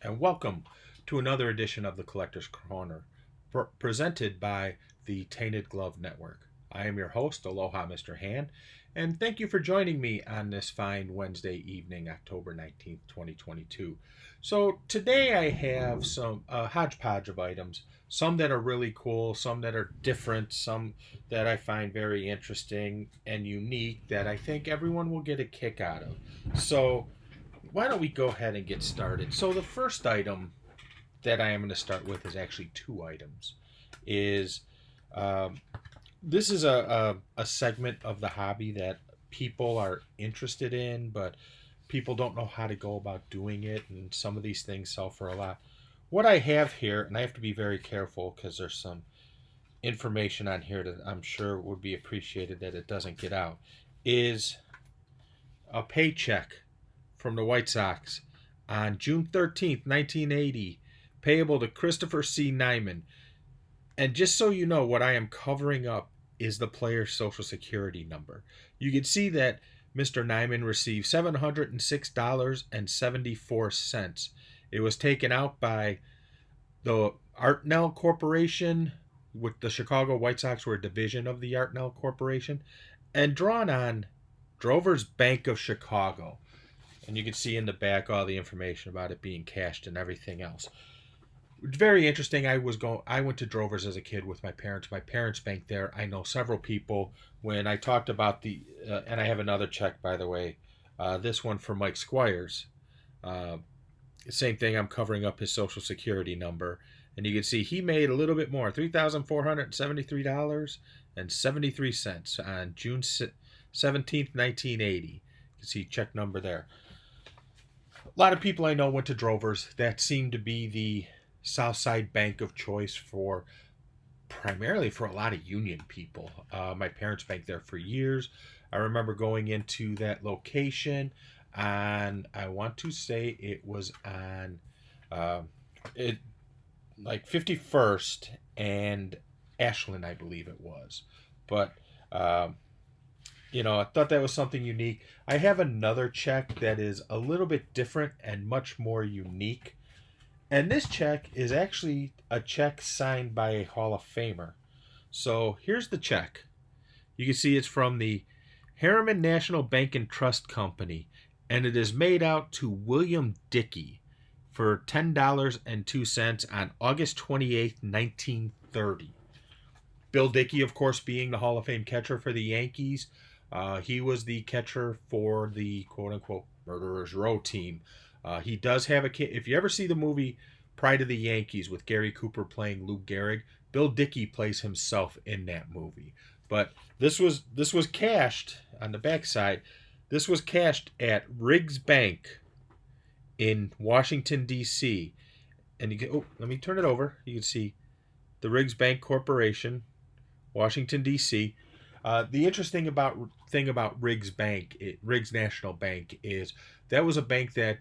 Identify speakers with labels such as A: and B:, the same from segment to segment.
A: and welcome to another edition of the Collector's Corner, presented by the Tainted Glove Network. I am your host, Aloha Mr. Han, and thank you for joining me on this fine Wednesday evening, October 19th, 2022. So, today I have some hodgepodge of items, some that are really cool, some that are different, some that I find very interesting and unique that I think everyone will get a kick out of. So, why don't we go ahead and get started? So the first item that I am going to start with is actually two items. Is um, This is a segment of the hobby that people are interested in, but people don't know how to go about doing it, and some of these things sell for a lot. What I have here, and I have to be very careful because there's some information on here that I'm sure would be appreciated that it doesn't get out, is a paycheck from the White Sox on June 13th, 1980, payable to Christopher C. Nyman. And just so you know, what I am covering up is the player's social security number. You can see that Mr. Nyman received $706.74. It was taken out by the Artnell Corporation, with the Chicago White Sox were a division of the Artnell Corporation, and drawn on Drover's Bank of Chicago. And you can see in the back all the information about it being cashed and everything else. Very interesting. I went to Drovers as a kid with my parents. My parents banked there. I know several people. When I talked about and I have another check, by the way, this one for Mike Squires. Uh, Same thing. I'm covering up his social security number, and you can see he made a little bit more, $3,473.73 on June 17th, 1980. You can see check number there. A lot of people I know went to Drovers. That seemed to be the South Side bank of choice for primarily for a lot of union people. My parents banked there for years. I remember going into that location, and I want to say it was on it like 51st and Ashland, I believe it was. But I thought that was something unique. I have another check that is a little bit different and much more unique. And this check is actually a check signed by a Hall of Famer. So here's the check. You can see it's from the Harriman National Bank and Trust Company, and it is made out to William Dickey for $10.02 on August 28th, 1930. Bill Dickey, of course, being the Hall of Fame catcher for the Yankees. He was the catcher for the quote-unquote Murderers Row team. He does have if you ever see the movie Pride of the Yankees with Gary Cooper playing Lou Gehrig, Bill Dickey plays himself in that movie. But this was cashed on the backside. This was cashed at Riggs Bank in Washington, D.C. And you can, let me turn it over. You can see the Riggs Bank Corporation, Washington, D.C. The interesting thing about Riggs National Bank, is that was a bank that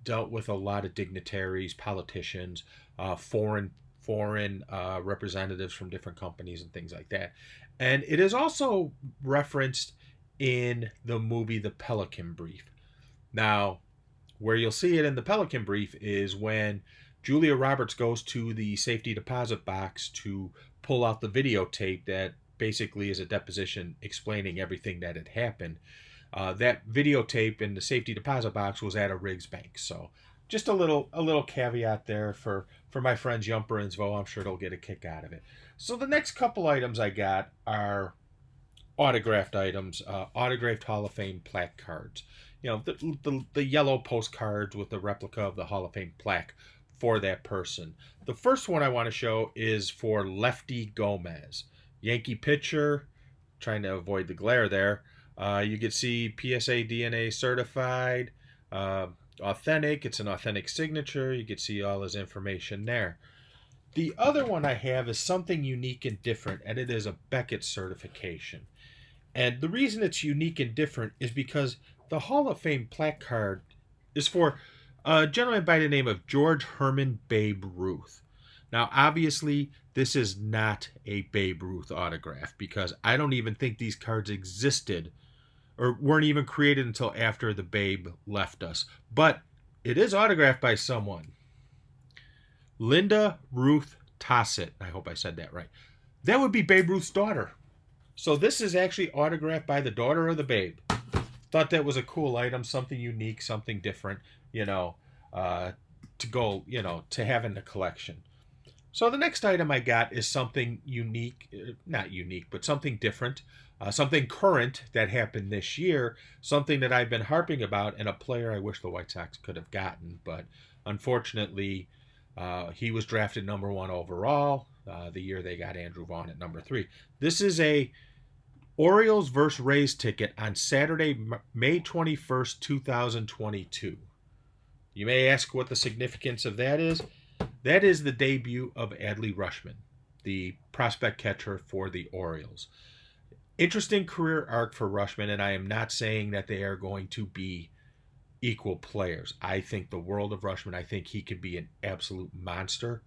A: dealt with a lot of dignitaries, politicians, foreign representatives from different companies and things like that. And it is also referenced in the movie The Pelican Brief. Now, where you'll see it in The Pelican Brief is when Julia Roberts goes to the safety deposit box to pull out the videotape that basically is a deposition explaining everything that had happened. That videotape in the safety deposit box was at a Riggs Bank. So just a little caveat there for my friends Yumper and Zvo. I'm sure they'll get a kick out of it. So the next couple items I got are autographed items, autographed Hall of Fame plaque cards. The yellow postcards with the replica of the Hall of Fame plaque for that person. The first one I want to show is for Lefty Gomez, Yankee pitcher. Trying to avoid the glare there. You can see PSA DNA certified, authentic. It's an authentic signature. You can see all his information there. The other one I have is something unique and different, and it is a Beckett certification. And the reason it's unique and different is because the Hall of Fame plaque card is for a gentleman by the name of George Herman Babe Ruth. Now, obviously, this is not a Babe Ruth autograph, because I don't even think these cards existed or weren't even created until after the Babe left us. But it is autographed by someone. Linda Ruth Tossett. I hope I said that right. That would be Babe Ruth's daughter. So this is actually autographed by the daughter of the Babe. Thought that was a cool item, something unique, something different, to go, to have in the collection. So the next item I got is something unique, not unique, but something different, something current that happened this year, something that I've been harping about, and a player I wish the White Sox could have gotten, but unfortunately, he was drafted number 1 overall the year they got Andrew Vaughn at number 3. This is a Orioles versus Rays ticket on Saturday, May 21st, 2022. You may ask what the significance of that is. That is the debut of Adley Rutschman, the prospect catcher for the Orioles. Interesting career arc for Rutschman, and I am not saying that they are going to be equal players. I think the world of Rutschman. I think he could be an absolute monster.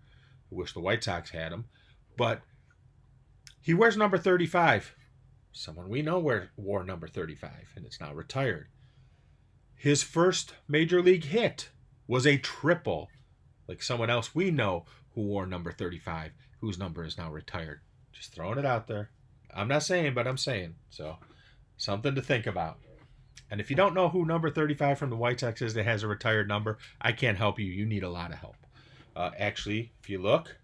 A: I wish the White Sox had him. But he wears number 35. Someone we know wore number 35, and it's now retired. His first major league hit was a triple, like someone else we know who wore number 35, whose number is now retired. Just throwing it out there. I'm not saying, but I'm saying. So, something to think about. And if you don't know who number 35 from the White Sox is that has a retired number, I can't help you. You need a lot of help. Actually, if you look,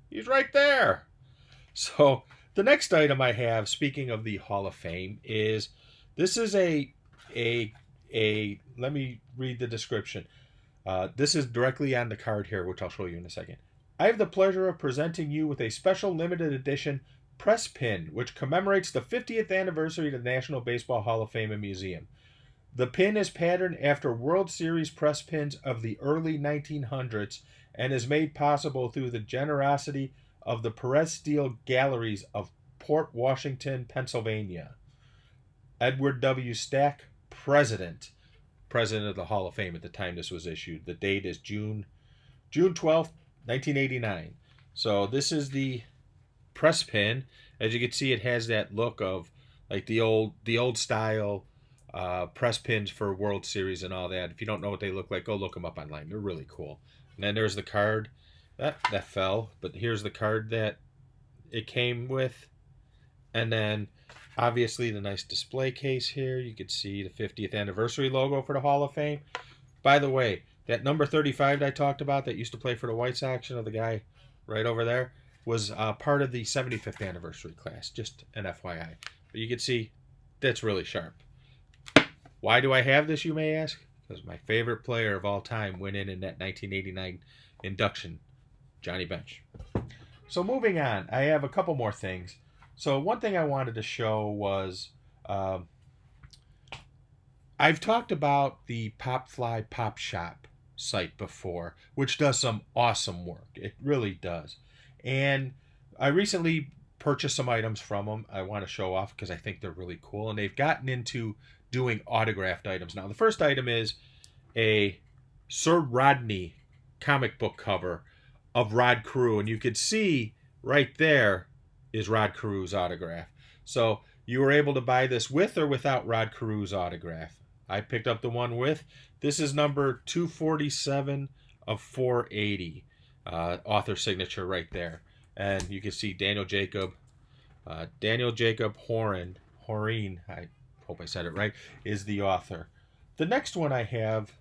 A: he's right there. So, the next item I have, speaking of the Hall of Fame, is this is a let me read the description. This is directly on the card here, which I'll show you in a second. I have the pleasure of presenting you with a special limited edition press pin, which commemorates the 50th anniversary of the National Baseball Hall of Fame and Museum. The pin is patterned after World Series press pins of the early 1900s and is made possible through the generosity of the Perez Steel Galleries of Port Washington, Pennsylvania. Edward W. Stack, President of the Hall of Fame at the time this was issued. The date is June 12th, 1989. So this is the press pin. As you can see, it has that look of like the old style press pins for World Series and all that. If you don't know what they look like, go look them up online. They're really cool. And then there's the card. That fell, but here's the card that it came with. And then obviously the nice display case here. You can see the 50th anniversary logo for the Hall of Fame. By the way, that number 35 that I talked about that used to play for the White Sox, the guy right over there, was part of the 75th anniversary class. Just an FYI. But you can see that's really sharp. Why do I have this, you may ask? Because my favorite player of all time went in that 1989 induction, Johnny Bench. So moving on, I have a couple more things. So one thing I wanted to show was I've talked about the Pop Fly Pop Shop site before, which does some awesome work. It really does. And I recently purchased some items from them I want to show off because I think they're really cool. And they've gotten into doing autographed items now. The first item is a Sir Rodney comic book cover of Rod Carew. And you could see right there is Rod Carew's autograph. So you were able to buy this with or without Rod Carew's autograph. I picked up the one with. This is number 247 of 480. Author signature right there. And you can see Daniel Jacob Horan, I hope I said it right, is the author. The next one I have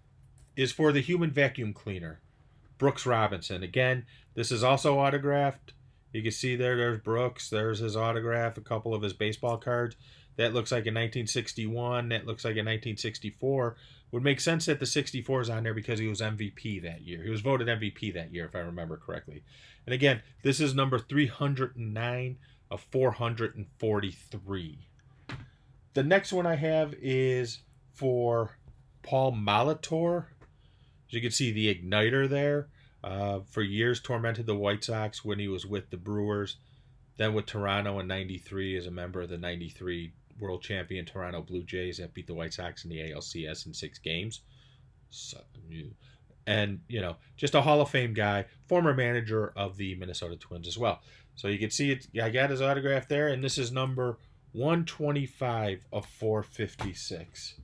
A: is for the Human Vacuum Cleaner, Brooks Robinson. Again, this is also autographed. You can see there's Brooks. There's his autograph, a couple of his baseball cards. That looks like a 1961. That looks like a 1964. Would make sense that the 64 is on there because he was MVP that year. He was voted MVP that year, if I remember correctly. And again, this is number 309 of 443. The next one I have is for Paul Molitor. As you can see, the igniter there. For years tormented the White Sox when he was with the Brewers, then with Toronto in 93 as a member of the 93 world champion Toronto Blue Jays that beat the White Sox in the ALCS in 6 games. And, just a Hall of Fame guy, former manager of the Minnesota Twins as well. So you can see it. I got his autograph there, and this is number 125 of 456.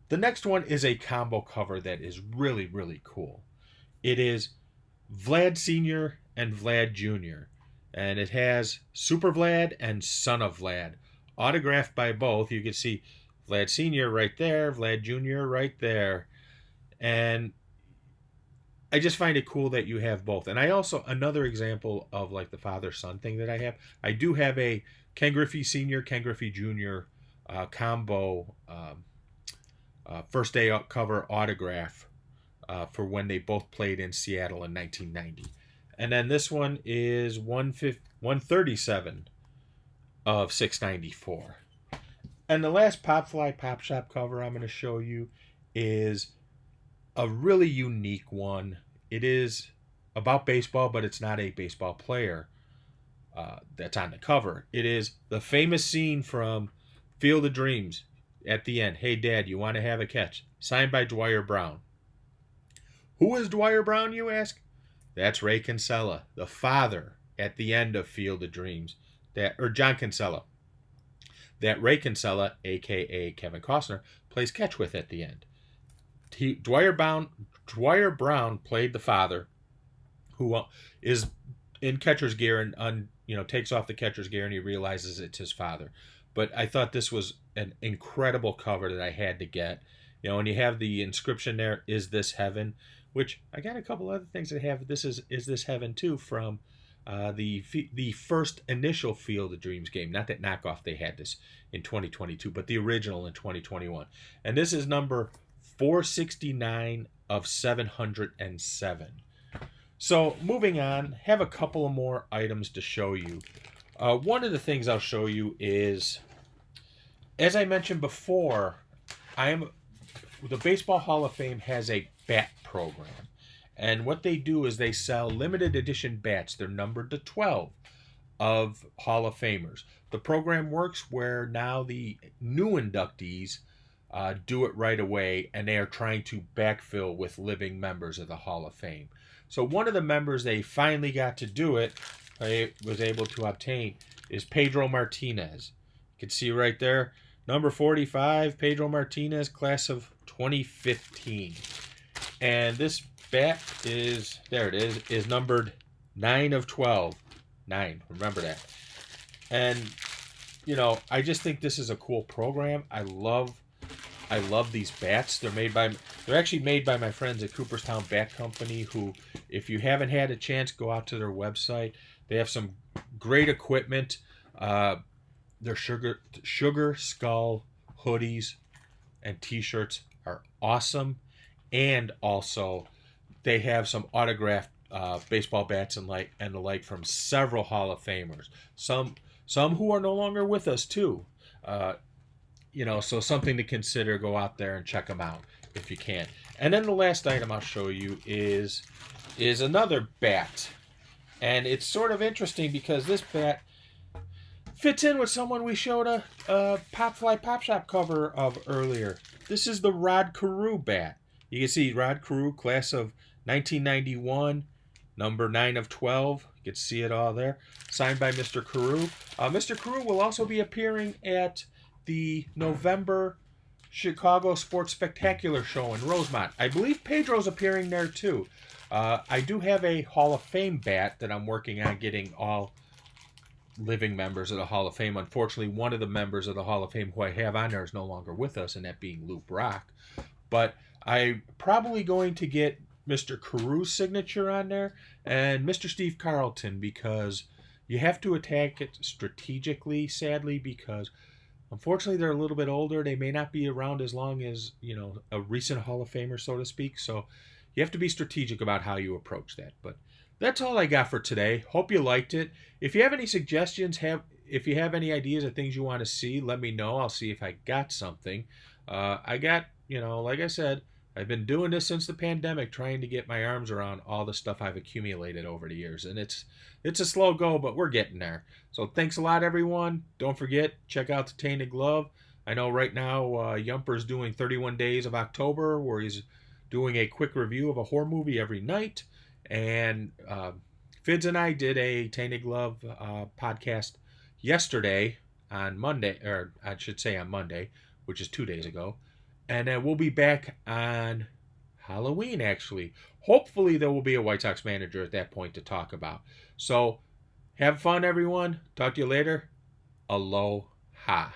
A: The next one is a combo cover that is really, really cool. It is Vlad Sr. and Vlad Jr. And it has Super Vlad and Son of Vlad, autographed by both. You can see Vlad Sr. right there, Vlad Jr. right there. And I just find it cool that you have both. And I also, another example of like the father-son thing that I do have a Ken Griffey Sr., Ken Griffey Jr. Combo first day cover autograph for when they both played in Seattle in 1990. And then this one is 137 of 694. And the last Pop Fly Pop Shop cover I'm going to show you is a really unique one. It is about baseball, but it's not a baseball player that's on the cover. It is the famous scene from Field of Dreams at the end. Hey, Dad, you want to have a catch? Signed by Dwyer Brown. Who is Dwyer Brown, you ask? That's Ray Kinsella, the father at the end of Field of Dreams, or John Kinsella, that Ray Kinsella, a.k.a. Kevin Costner, plays catch with at the end. Dwyer Brown played the father, who is in catcher's gear and takes off the catcher's gear and he realizes it's his father. But I thought this was an incredible cover that I had to get. And you have the inscription there, "Is this heaven?" Which I got a couple other things that have "Is this heaven?" too from the first initial Field of Dreams game. Not that knockoff they had this in 2022, but the original in 2021. And this is number 469 of 707. So moving on, have a couple of more items to show you. One of the things I'll show you is, as I mentioned before, the Baseball Hall of Fame has a bat program. And what they do is they sell limited edition bats. They're numbered to 12 of Hall of Famers. The program works where now the new inductees do it right away, and they are trying to backfill with living members of the Hall of Fame. So one of the members they finally got to do it, was able to obtain, is Pedro Martinez. You can see right there, number 45, Pedro Martinez, class of 2015. And this bat is numbered 9 of 12. 9, remember that. And, I just think this is a cool program. I love these bats. They're actually made by my friends at Cooperstown Bat Company, who, if you haven't had a chance, go out to their website. They have some great equipment. Their sugar skull hoodies and t-shirts are awesome. And also, they have some autographed baseball bats and the like from several Hall of Famers. Some who are no longer with us too. So something to consider. Go out there and check them out if you can. And then the last item I'll show you is another bat. And it's sort of interesting because this bat fits in with someone we showed a Pop Fly Pop Shop cover of earlier. This is the Rod Carew bat. You can see Rod Carew, class of 1991, number 9 of 12. You can see it all there. Signed by Mr. Carew. Mr. Carew will also be appearing at the November Chicago Sports Spectacular show in Rosemont. I believe Pedro's appearing there too. I do have a Hall of Fame bat that I'm working on getting all living members of the Hall of Fame. Unfortunately, one of the members of the Hall of Fame who I have on there is no longer with us, and that being Lou Brock. But I'm probably going to get Mr. Carew's signature on there and Mr. Steve Carlton, because you have to attack it strategically, sadly, because unfortunately they're a little bit older. They may not be around as long as, a recent Hall of Famer, so to speak. So you have to be strategic about how you approach that. But that's all I got for today. Hope you liked it. If you have any suggestions, if you have any ideas of things you want to see, let me know. I'll see if I got something. I got, like I said, I've been doing this since the pandemic, trying to get my arms around all the stuff I've accumulated over the years. And it's a slow go, but we're getting there. So thanks a lot, everyone. Don't forget, check out the Tainted Glove. I know right now Yumper's doing 31 Days of October, where he's doing a quick review of a horror movie every night. And Fids and I did a Tainted Glove podcast yesterday on Monday, or I should say on Monday, which is 2 days ago. And we'll be back on Halloween, actually. Hopefully, there will be a White Sox manager at that point to talk about. So, have fun, everyone. Talk to you later. Aloha.